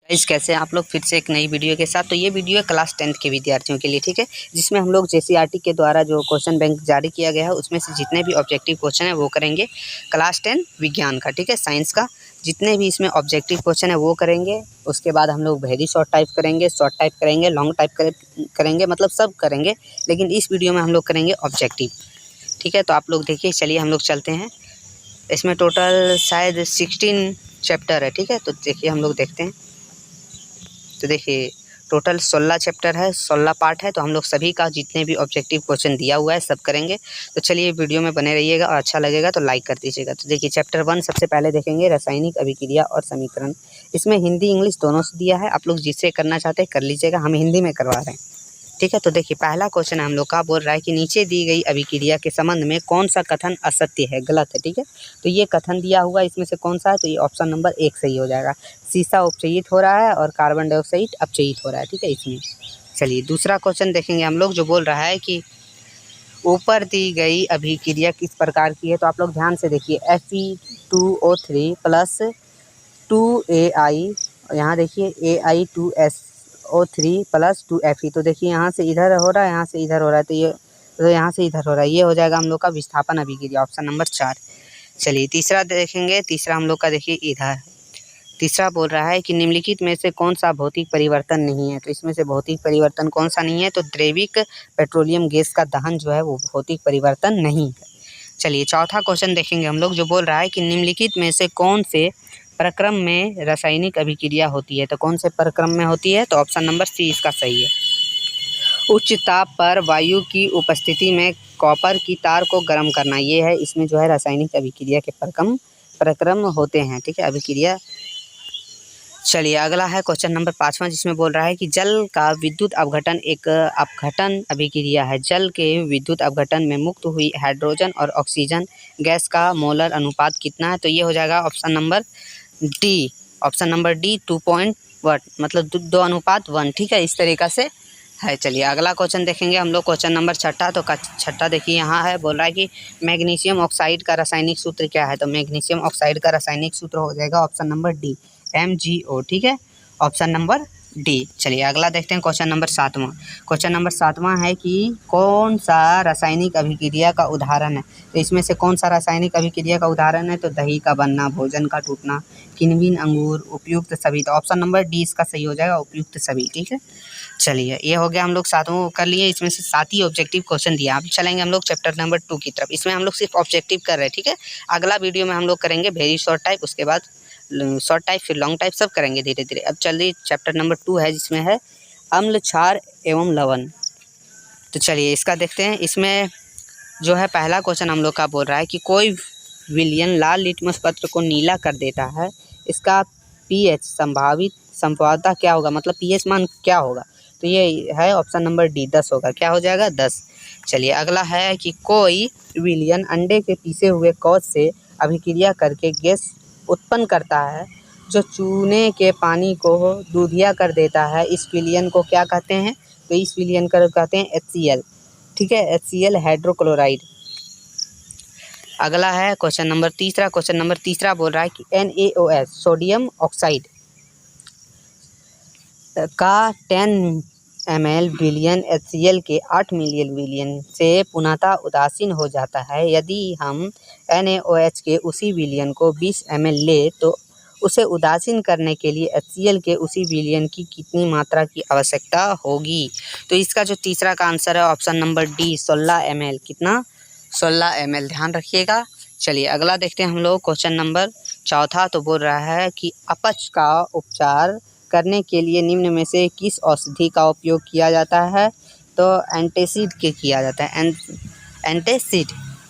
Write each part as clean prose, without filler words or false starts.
Guys कैसे हैं आप लोग फिर से एक नई वीडियो के साथ। तो ये वीडियो है क्लास 10th के विद्यार्थियों के लिए, ठीक है, जिसमें हम लोग जेसीईआरटी के द्वारा जो क्वेश्चन बैंक जारी किया गया है उसमें से जितने भी ऑब्जेक्टिव क्वेश्चन है वो करेंगे क्लास 10 विज्ञान का, ठीक है, साइंस का जितने भी इसमें ऑब्जेक्टिव क्वेश्चन है वो करेंगे। उसके बाद हम लोग वेरी शॉर्ट टाइप करेंगे, लॉन्ग टाइप करेंगे, मतलब सब करेंगे, लेकिन इस वीडियो में हम लोग करेंगे ऑब्जेक्टिव, ठीक है। तो आप लोग देखिए, चलिए हम लोग चलते हैं। इसमें टोटल शायद 16 चैप्टर है, ठीक है। तो देखिए हम लोग देखते हैं। तो देखिए टोटल 16 चैप्टर है, 16 पार्ट है। तो हम लोग सभी का जितने भी ऑब्जेक्टिव क्वेश्चन दिया हुआ है सब करेंगे। तो चलिए वीडियो में बने रहिएगा और अच्छा लगेगा तो लाइक कर दीजिएगा। तो देखिए चैप्टर 1 सबसे पहले देखेंगे रासायनिक अभिक्रिया और समीकरण। इसमें हिंदी इंग्लिश दोनों से दिया है, आप लोग जिससे करना चाहते हैं कर लीजिएगा, हम हिंदी में करवा रहे हैं, ठीक है। तो देखिए पहला क्वेश्चन हम लोग का बोल रहा है कि नीचे दी गई अभिक्रिया के संबंध में कौन सा कथन असत्य है, गलत है, ठीक है। तो ये कथन दिया हुआ इसमें से कौन सा है, तो ये ऑप्शन नंबर 1 सही हो जाएगा। सीसा उपचयित हो रहा है और कार्बन डाइऑक्साइड अपचयित हो रहा है, ठीक है इसमें। चलिए दूसरा क्वेश्चन देखेंगे हम लोग, जो बोल रहा है कि ऊपर दी गई अभिक्रिया किस प्रकार की है। तो आप लोग ध्यान से देखिए, Fe2O3 प्लस 2Ai, यहाँ देखिए Ai2SO3 प्लस 2Fe। तो देखिए यहाँ से इधर हो रहा है, यहाँ से इधर हो रहा है, तो यहाँ से इधर हो रहा है, ये हो जाएगा हम लोग का विस्थापन अभिक्रिया, ऑप्शन नंबर 4। चलिए तीसरा देखेंगे, तीसरा हम लोग का देखिए इधर तीसरा बोल रहा है कि निम्नलिखित में से कौन सा भौतिक परिवर्तन नहीं है। तो इसमें से भौतिक परिवर्तन कौन सा नहीं है, तो जैविक पेट्रोलियम गैस का दहन जो है वो भौतिक परिवर्तन नहीं है। चलिए चौथा क्वेश्चन देखेंगे हम लोग, जो बोल रहा है कि निम्नलिखित में से कौन से प्रक्रम में रासायनिक अभिक्रिया होती है। तो कौन से प्रक्रम में होती है, तो ऑप्शन नंबर सी इसका सही है। उच्च ताप पर वायु की उपस्थिति में कॉपर की तार को गर्म करना, ये है इसमें जो है रासायनिक अभिक्रिया के प्रक्रम होते हैं, ठीक है, अभिक्रिया। चलिए अगला है क्वेश्चन नंबर 5वां, जिसमें बोल रहा है कि जल का विद्युत अपघटन एक अपघटन अभिक्रिया है। जल के विद्युत अपघटन में मुक्त हुई हाइड्रोजन और ऑक्सीजन गैस का मोलर अनुपात कितना है। तो ये हो जाएगा option number D, option number D 2.1, मतलब 2:1, ठीक है, इस तरीक़ा से है। चलिए अगला क्वेश्चन देखेंगे हम लोग, क्वेश्चन नंबर 6। तो छठा देखिए यहाँ है, बोल रहा है कि मैग्नीशियम ऑक्साइड का रासायनिक सूत्र क्या है। तो मैग्नीशियम ऑक्साइड का रासायनिक सूत्र हो जाएगा ऑप्शन नंबर डी, MgO, ठीक है, ऑप्शन नंबर डी। चलिए अगला देखते हैं क्वेश्चन नंबर 7वां। क्वेश्चन नंबर 7वां है कि कौन सा रासायनिक अभिक्रिया का उदाहरण है। तो इसमें से कौन सा रासायनिक अभिक्रिया का उदाहरण है, तो दही का बनना, भोजन का टूटना, किण्विन अंगूर, उपयुक्त सभी। तो ऑप्शन नंबर डी इसका सही हो जाएगा, उपयुक्त सभी, ठीक है। चलिए ये हो गया, हम लोग 7वां कर लिए, इसमें से 7 ही ऑब्जेक्टिव क्वेश्चन दिया। अब चलेंगे हम लोग चैप्टर नंबर 2 की तरफ। इसमें हम लोग सिर्फ ऑब्जेक्टिव कर रहे हैं, ठीक है। अगला वीडियो में हम लोग करेंगे वेरी शॉर्ट टाइप, उसके बाद शॉर्ट टाइप, फिर लॉन्ग टाइप, सब करेंगे धीरे धीरे। अब चलिए चैप्टर नंबर 2 है, जिसमें है अम्ल, क्षार एवं लवण। तो चलिए इसका देखते हैं। इसमें जो है पहला क्वेश्चन हम लोग का बोल रहा है कि कोई विलयन लाल लिटमस पत्र को नीला कर देता है, इसका पीएच संभाव्यता क्या होगा, मतलब पीएच मान क्या होगा। तो ये है ऑप्शन नंबर डी, 10 होगा, क्या हो जाएगा 10। चलिए अगला है कि कोई विलयन अंडे के पीसे हुए कवच से अभिक्रिया करके गैस उत्पन्न करता है जो चूने के पानी को दूधिया कर देता है, इस विलयन को क्या कहते हैं। तो इस विलयन को कहते हैं HCl, ठीक है, HCl हाइड्रोक्लोराइड। अगला है क्वेश्चन नंबर 3। क्वेश्चन नंबर 3 बोल रहा है कि NaOH सोडियम ऑक्साइड का 10 ml विलयन HCl के 8 मिलियन विलयन से पुनः उदासीन हो जाता है। यदि हम NaOH के उसी विलयन को 20 ml ले तो उसे उदासीन करने के लिए HCl के उसी विलयन की कितनी मात्रा की आवश्यकता होगी। तो इसका जो तीसरा का आंसर है ऑप्शन नंबर डी, 16 ml, कितना, 16 ml, ध्यान रखिएगा। चलिए अगला देखते हैं हम लोग क्वेश्चन नंबर 4। तो बोल रहा है कि अपच का उपचार करने के लिए निम्न में से किस औषधि का उपयोग किया जाता है। तो एंटासिड के किया जाता है, एंटासिड,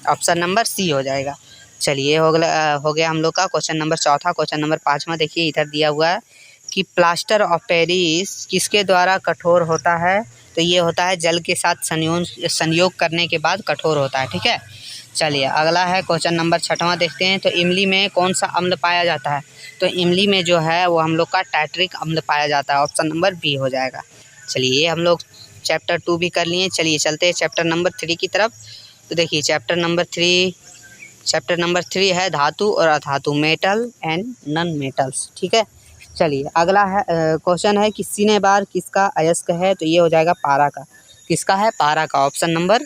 ऑप्शन नंबर सी हो जाएगा। चलिए हो गया हम लोग का क्वेश्चन नंबर 4। क्वेश्चन नंबर 5वां देखिए, इधर दिया हुआ है कि प्लास्टर ऑफ पेरिस किसके द्वारा कठोर होता है। तो ये होता है जल के साथ संयोग करने के बाद कठोर होता है, ठीक है। चलिए अगला है क्वेश्चन नंबर 6वां देखते हैं। तो इमली में कौन सा अम्ल पाया जाता है। तो इमली में जो है वो हम लोग का टाइट्रिक अम्ल पाया जाता है, ऑप्शन नंबर बी हो जाएगा। चलिए ये हम लोग चैप्टर 2 भी कर लिए। चलिए चलते हैं चैप्टर नंबर 3 की तरफ। तो देखिए चैप्टर नंबर 3 है धातु और अधातु, मेटल एंड नॉन मेटल्स, ठीक है। चलिए अगला है क्वेश्चन है कि सीने बार किसका अयस्क है, तो ये हो जाएगा पारा का। किसका है? पारा का, ऑप्शन नंबर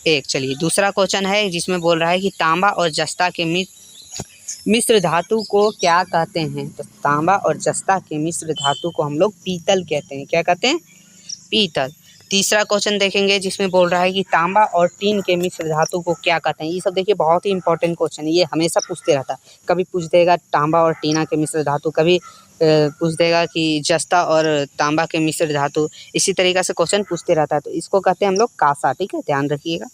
1। चलिए दूसरा क्वेश्चन है जिसमें बोल रहा है कि तांबा और जस्ता के मिश्र धातु को क्या कहते हैं, तो तांबा और जस्ता के मिश्र धातु को हम लोग पीतल कहते हैं। क्या कहते हैं? पीतल। तीसरा क्वेश्चन देखेंगे जिसमें बोल रहा है कि तांबा और टीन के मिश्र धातु को क्या कहते हैं। ये सब देखिए बहुत ही इंपॉर्टेंट क्वेश्चन है, ये हमेशा पूछते रहता है। कभी पूछ देगा तांबा और टीना के मिश्र धातु, कभी पूछ देगा कि जस्ता और तांबा के मिश्र धातु, इसी तरीके से क्वेश्चन पूछते रहता है। तो इसको कहते हैं हम लोग कांसा, ठीक है, ध्यान रखिएगा।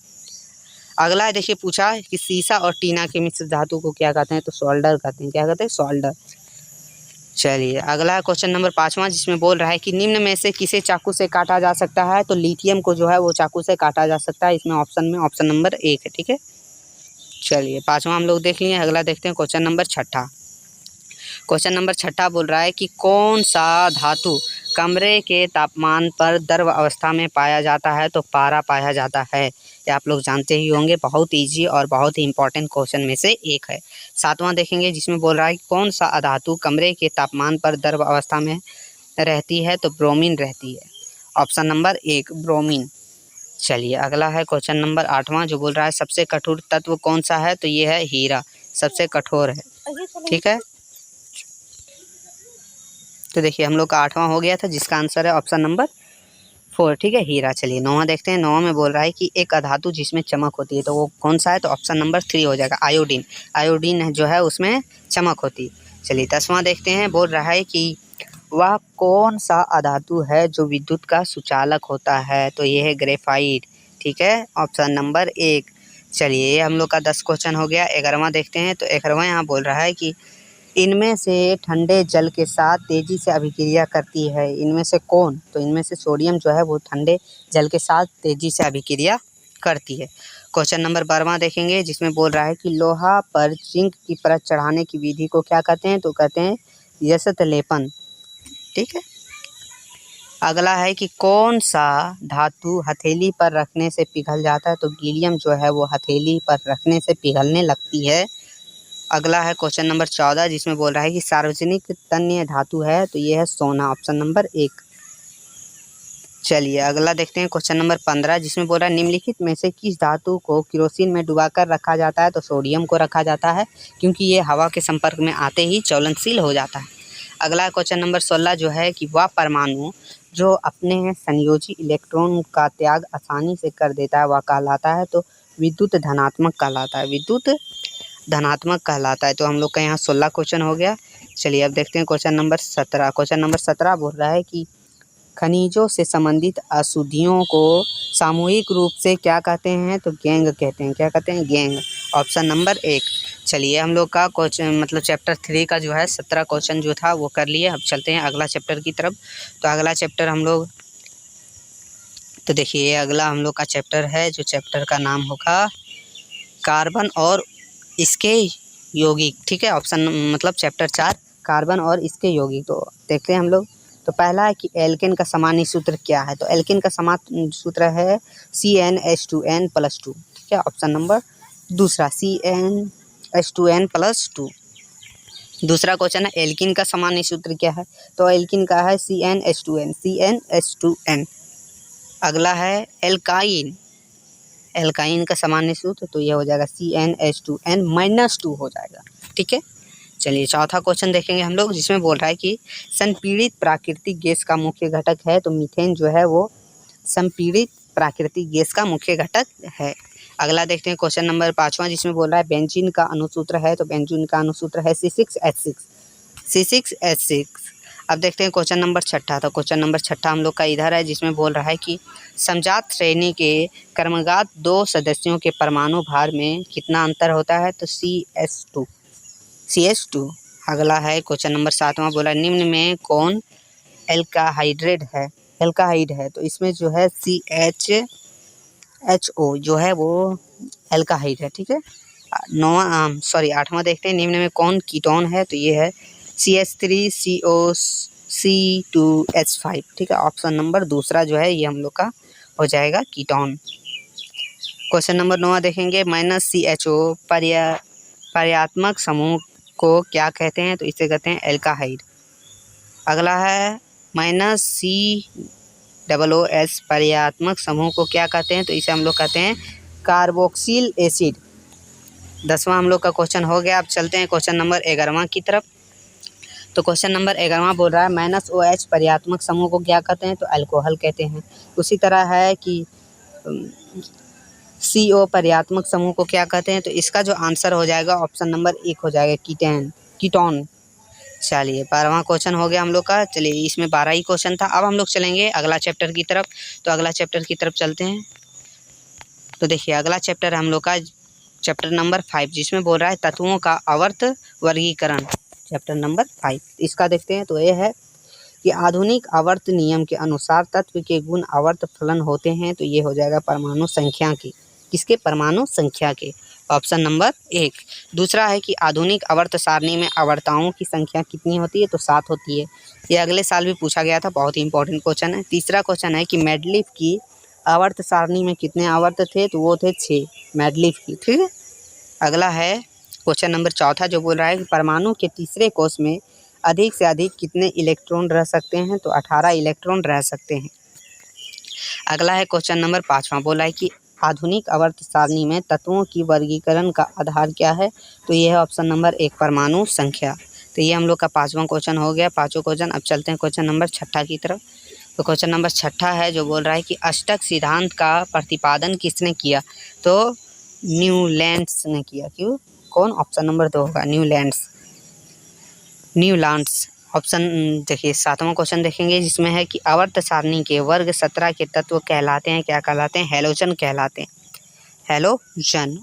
अगला है देखिए पूछा कि सीसा और टीना के मिश्र धातु को क्या कहते हैं, तो सोल्डर कहते हैं। क्या कहते हैं? सोल्डर। चलिए अगला क्वेश्चन नंबर 5वां जिसमें बोल रहा है कि निम्न में से किसे चाकू से काटा जा सकता है, तो लिथियम को जो है वो चाकू से काटा जा सकता है। इसमें ऑप्शन नंबर 1 है, ठीक है। चलिए 5वां हम लोग देख लिए। अगला देखते हैं क्वेश्चन नंबर 6। क्वेश्चन नंबर 6 बोल रहा है कि कौन सा धातु कमरे के तापमान पर द्रव अवस्था में पाया जाता है, तो पारा पाया जाता है। ये आप लोग जानते ही होंगे, बहुत इजी और बहुत ही इंपॉर्टेंट क्वेश्चन में से एक है। 7वां देखेंगे जिसमें बोल रहा है कि कौन सा अधातु कमरे के तापमान पर द्रव अवस्था में रहती है, तो ब्रोमीन रहती है। Option number 1 bromine. चलिए अगला है क्वेश्चन नंबर 8वां जो बोल रहा है सबसे कठोर तत्व कौन सा है, तो ये है हीरा, सबसे कठोर है, ठीक है। तो देखिए हम लोग का 8वां हो गया था जिसका आंसर है ऑप्शन नंबर 4, ठीक है, हीरा। चलिए 9वां देखते हैं। 9वां में बोल रहा है कि एक अधातु जिसमें चमक होती है, तो वो कौन सा है, तो ऑप्शन नंबर 3 हो जाएगा आयोडीन। आयोडीन जो है उसमें चमक होती है। चलिए 10वां देखते हैं। बोल रहा है कि वह कौन सा अधातु है जो विद्युत का सुचालक होता है, तो ये है ग्रेफाइट, ठीक है, ऑप्शन नंबर 1। चलिए ये हम लोग का 10 क्वेश्चन हो गया। 11वां देखते हैं। तो 11वां यहाँ बोल रहा है कि इनमें से ठंडे जल के साथ तेज़ी से अभिक्रिया करती है, इनमें से कौन, तो इनमें से सोडियम जो है वो ठंडे जल के साथ तेज़ी से अभिक्रिया करती है। क्वेश्चन नंबर 12वां देखेंगे जिसमें बोल रहा है कि लोहा पर जिंक की परत चढ़ाने की विधि को क्या कहते हैं, तो कहते हैं यशत लेपन, ठीक है। अगला है कि कौन सा धातु हथेली पर रखने से पिघल जाता है, तो गीलियम जो है वो हथेली पर रखने से पिघलने लगती है। अगला है क्वेश्चन नंबर 14 जिसमें बोल रहा है कि सार्वजनिक तन्य धातु है, तो ये है सोना, ऑप्शन नंबर 1। चलिए अगला देखते हैं क्वेश्चन नंबर 15 जिसमें बोल रहा है निम्नलिखित में से किस धातु को केरोसिन में डुबाकर रखा जाता है, तो सोडियम को रखा जाता है क्योंकि ये हवा के संपर्क में आते ही ज्वलनशील हो जाता है। अगला क्वेश्चन नंबर 16 जो है कि वह परमाणु जो अपने संयोजी इलेक्ट्रॉन का त्याग आसानी से कर देता है वह कहलाता है, तो विद्युत धनात्मक कहलाता है, विद्युत धनात्मक कहलाता है। तो हम लोग का यहाँ 16 क्वेश्चन हो गया। चलिए अब देखते हैं क्वेश्चन नंबर 17। क्वेश्चन नंबर 17 बोल रहा है कि खनिजों से संबंधित अशुद्धियों को सामूहिक रूप से क्या कहते हैं, तो गैंग कहते हैं। क्या कहते हैं? Gang, option number 1। चलिए हम लोग का क्वेश्चन मतलब चैप्टर 3 का जो है 17 क्वेश्चन जो था वो कर लिए। अब चलते हैं अगला चैप्टर की तरफ। तो अगला चैप्टर हम लोग, तो देखिए अगला हम लोग का चैप्टर है जो चैप्टर का नाम होगा कार्बन और इसके यौगिक, ठीक है, ऑप्शन मतलब चैप्टर 4 कार्बन और इसके यौगिक। तो देखते हैं हम लोग। तो पहला है कि एल्केन का सामान्य सूत्र क्या है, तो एल्केन का सामान्य सूत्र है CnH2n+2, ठीक है, ऑप्शन नंबर 2 CnH2n+2। दूसरा क्वेश्चन है एल्किन का सामान्य सूत्र क्या है, तो एल्किन का है CnH2n। अगला है एल्काइन का सामान्य सूत्र, तो यह हो जाएगा CnH2n-2 हो जाएगा, ठीक है। चलिए चौथा क्वेश्चन देखेंगे हम लोग जिसमें बोल रहा है कि संपीड़ित प्राकृतिक गैस का मुख्य घटक है, तो मीथेन जो है वो संपीड़ित प्राकृतिक गैस का मुख्य घटक है। अगला देखते हैं क्वेश्चन नंबर 5वां जिसमें बोल रहा है बेंजीन का अणुसूत्र है, तो बेंजीन का अणुसूत्र है C6H6। अब देखते हैं क्वेश्चन नंबर 6। तो क्वेश्चन नंबर 6 हम लोग का इधर है जिसमें बोल रहा है कि समजात श्रेणी के क्रमगात 2 सदस्यों के परमाणु भार में कितना अंतर होता है, तो CH2। अगला है क्वेश्चन नंबर 7वां, बोला निम्न में कौन एल्काहाइड है, तो इसमें जो है CHO जो है वो एल्काहाइड है, ठीक है। 8वां देखते हैं निम्न में कौन कीटोन है, तो ये है CH3COC2H5, ठीक है, ऑप्शन नंबर 2 जो है ये हम लोग का हो जाएगा कीटोन। क्वेश्चन नंबर 9 देखेंगे -CHO पर्यात्मक समूह को क्या कहते हैं, तो इसे कहते हैं एल्काहाइड। अगला है -COOH पर्यात्मक समूह को क्या कहते हैं? तो इसे हम लोग कहते हैं कार्बोक्सिल एसिड। 10वां हम लोग का क्वेश्चन हो गया। अब चलते हैं क्वेश्चन नंबर 11वां की तरफ। तो क्वेश्चन नंबर 11वां बोल रहा है -OH पर्यात्मक समूह को क्या कहते हैं? तो अल्कोहल कहते हैं। उसी तरह है कि CO पर्यात्मक समूह को क्या कहते हैं? तो इसका जो आंसर हो जाएगा ऑप्शन नंबर 1 हो जाएगा कीटोन। चलिए 12वां क्वेश्चन हो गया हम लोग का। चलिए इसमें 12 ही क्वेश्चन था। अब हम लोग चलेंगे अगला चैप्टर की तरफ। तो अगला चैप्टर की तरफ चलते हैं। तो देखिए अगला चैप्टर हम लोग का चैप्टर नंबर 5, जिसमें बोल रहा है तत्वों का आवर्त वर्गीकरण। चैप्टर नंबर 5 इसका देखते हैं। तो ये है कि आधुनिक आवर्त नियम के अनुसार तत्व के गुण आवर्त फलन होते हैं। तो ये हो जाएगा परमाणु संख्या के। किसके? परमाणु संख्या के। Option number 1। दूसरा है कि आधुनिक आवर्त सारणी में आवर्ताओं की संख्या कितनी होती है? तो 7 होती है। ये अगले साल भी पूछा गया था, बहुत ही इंपॉर्टेंट क्वेश्चन है। तीसरा क्वेश्चन है कि मेंडलीफ की आवर्त सारणी में कितने आवर्त थे? तो वो थे 6 मेंडलीफ की। ठीक है। अगला है क्वेश्चन नंबर 4 जो बोल रहा है कि परमाणु के तीसरे कोष में अधिक से अधिक कितने इलेक्ट्रॉन रह सकते हैं? तो 18 इलेक्ट्रॉन रह सकते हैं। अगला है क्वेश्चन नंबर 5 बोला है कि आधुनिक आवर्त सारणी में तत्वों की वर्गीकरण का आधार क्या है? तो ये है ऑप्शन नंबर 1 परमाणु संख्या। तो ये हम लोग का 5वां क्वेश्चन हो गया, 5 क्वेश्चन। अब चलते हैं क्वेश्चन नंबर 6 की तरफ। तो क्वेश्चन नंबर 6 है जो बोल रहा है कि अष्टक सिद्धांत का प्रतिपादन किसने किया? तो न्यूलैंड्स ने किया। क्यों? कौन? ऑप्शन नंबर 2 होगा न्यूलैंड्स। ऑप्शन देखिए 7वां क्वेश्चन देखेंगे, जिसमें है कि आवर्त सारणी के वर्ग 17 के तत्व कहलाते हैं, क्या कहलाते हैं? हैलोजन कहलाते हैं। हैलोजन।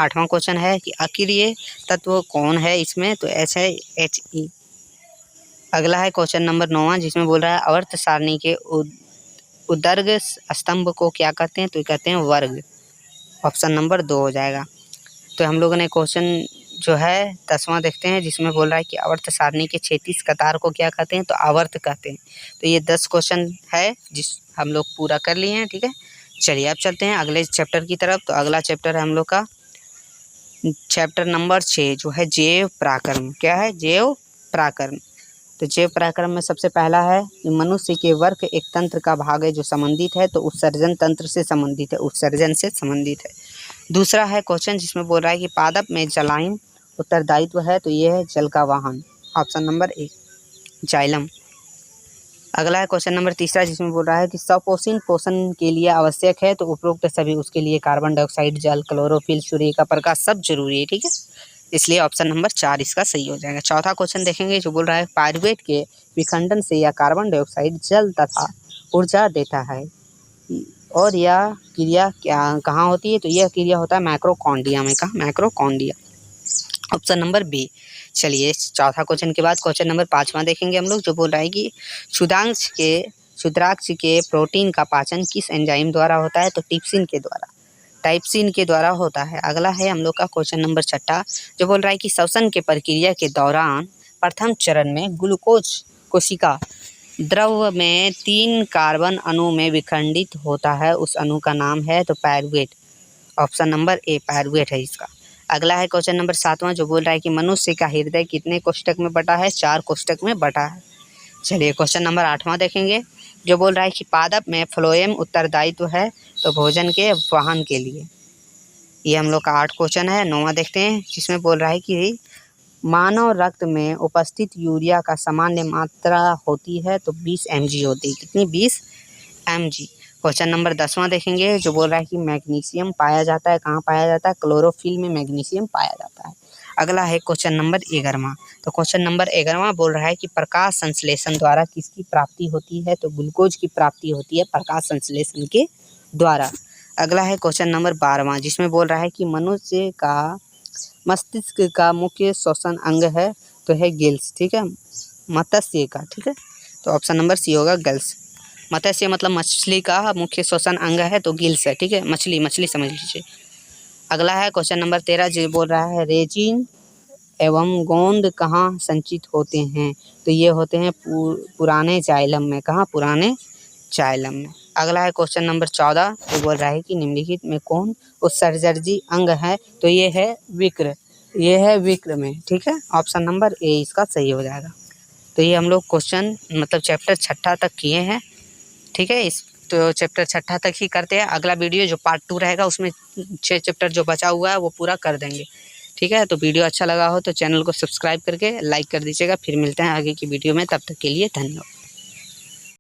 8वां क्वेश्चन है कि अक्रिय तत्व कौन है इसमें? तो HE। अगला है क्वेश्चन नंबर 9 जिसमें बोल रहा है आवर्त सारणी के उदर्ग स्तंभ को क्या कहते हैं? तो कहते हैं वर्ग। ऑप्शन नंबर 2 हो जाएगा। तो हम लोगों ने क्वेश्चन जो है 10वां देखते हैं, जिसमें बोल रहा है कि आवर्त सारणी के क्षैतिज कतार को क्या कहते हैं? तो आवर्त कहते हैं। तो ये 10 क्वेश्चन है जिस हम लोग पूरा कर लिए हैं। ठीक है। चलिए अब चलते हैं अगले चैप्टर की तरफ। तो अगला चैप्टर है हम लोग का चैप्टर नंबर 6 जो है जैव पराक्रम। क्या है? जैव पराक्रम। तो जैव पराक्रम में सबसे पहला है कि मनुष्य के वर्क एक तंत्र का भाग है जो संबंधित है, तो उत्सर्जन तंत्र से संबंधित है, उत्सर्जन से संबंधित है। दूसरा है क्वेश्चन जिसमें बोल रहा है कि पादप में जलाइन उत्तरदायित्व है, तो ये है जल का वाहन। Option number 1 xylem. अगला है क्वेश्चन नंबर 3 जिसमें बोल रहा है कि सपोषण पोषण के लिए आवश्यक है, तो उपरोक्त सभी उसके लिए कार्बन डाइऑक्साइड, जल, क्लोरोफिल, सूर्य का प्रकाश सब जरूरी है। ठीक है। इसलिए ऑप्शन नंबर 4 इसका सही हो जाएगा। चौथा क्वेश्चन देखेंगे जो बोल रहा है पायरुवेट के विखंडन से यह कार्बन डाइऑक्साइड, जल तथा ऊर्जा देता है, और यह क्रिया कहाँ होती है? तो यह क्रिया होता है माइक्रोकॉन्ड्रिया में। कहाँ? माइक्रोकॉन्ड्रिया। Option number B. चलिए चौथा क्वेश्चन के बाद क्वेश्चन नंबर 5वां देखेंगे हम लोग, जो बोल रहा है कि क्षुद्राक्ष के प्रोटीन का पाचन किस एंजाइम द्वारा होता है? तो टाइपसिन के द्वारा होता है। अगला है हम लोग का क्वेश्चन नंबर 6 जो बोल रहा है कि श्वसन के प्रक्रिया के दौरान प्रथम चरण में ग्लूकोज कोशिका द्रव में 3 कार्बन अणु में विखंडित होता है, उस अणु का नाम है तो pyruvate. Option number A pyruvate है इसका। अगला है क्वेश्चन नंबर 7वां जो बोल रहा है कि मनुष्य का हृदय कितने कोष्ठक में बटा है? 4 कोष्ठक में बटा है। चलिए क्वेश्चन नंबर 8वां देखेंगे जो बोल रहा है कि पादप में फ्लोएम उत्तरदायित्व है, तो भोजन के वाहन के लिए। ये हम लोग का 8 क्वेश्चन है। 9वां देखते हैं जिसमें बोल रहा है कि मानव रक्त में उपस्थित यूरिया का सामान्य मात्रा होती है, तो 20 mg होती है। कितनी? 20 mg। क्वेश्चन नंबर 10वां देखेंगे जो बोल रहा है कि मैग्नीशियम पाया जाता है, कहाँ पाया जाता है? क्लोरोफिल में मैग्नीशियम पाया जाता है। अगला है क्वेश्चन नंबर 11वां। तो क्वेश्चन नंबर 11वां बोल रहा है कि प्रकाश संश्लेषण द्वारा किसकी प्राप्ति होती है? तो ग्लूकोज की प्राप्ति होती है प्रकाश संश्लेषण के द्वारा। अगला है क्वेश्चन नंबर 12वां जिसमें बोल रहा है कि मनुष्य का मस्तिष्क का मुख्य श्वसन अंग है, तो है गिल्स। ठीक है। मत्स्य का। ठीक है। तो ऑप्शन नंबर सी होगा गिल्स। मत्स्य मतलब मछली का मुख्य श्वसन अंग है, तो गिल्स है। ठीक है। मछली समझ लीजिए। अगला है क्वेश्चन नंबर 13 जो बोल रहा है रेजिन एवं गोंद कहाँ संचित होते हैं? तो ये होते हैं पुराने जाइलम में। कहाँ? पुराने जाइलम में। अगला है क्वेश्चन नंबर 14 जो बोल रहा है कि निम्नलिखित में कौन उत्सर्जर्जी अंग है? तो ये है विक्र। ये है विक्र में। ठीक है। ऑप्शन नंबर ए इसका सही हो जाएगा। तो ये हम लोग क्वेश्चन मतलब चैप्टर 6 तक किए हैं। ठीक है, इस तो चैप्टर 6 तक ही करते हैं। अगला वीडियो जो पार्ट 2 रहेगा उसमें 6 चैप्टर जो बचा हुआ है वो पूरा कर देंगे। ठीक है, तो वीडियो अच्छा लगा हो तो चैनल को सब्सक्राइब करके लाइक कर दीजिएगा। फिर मिलते हैं आगे की वीडियो में, तब तक के लिए धन्यवाद।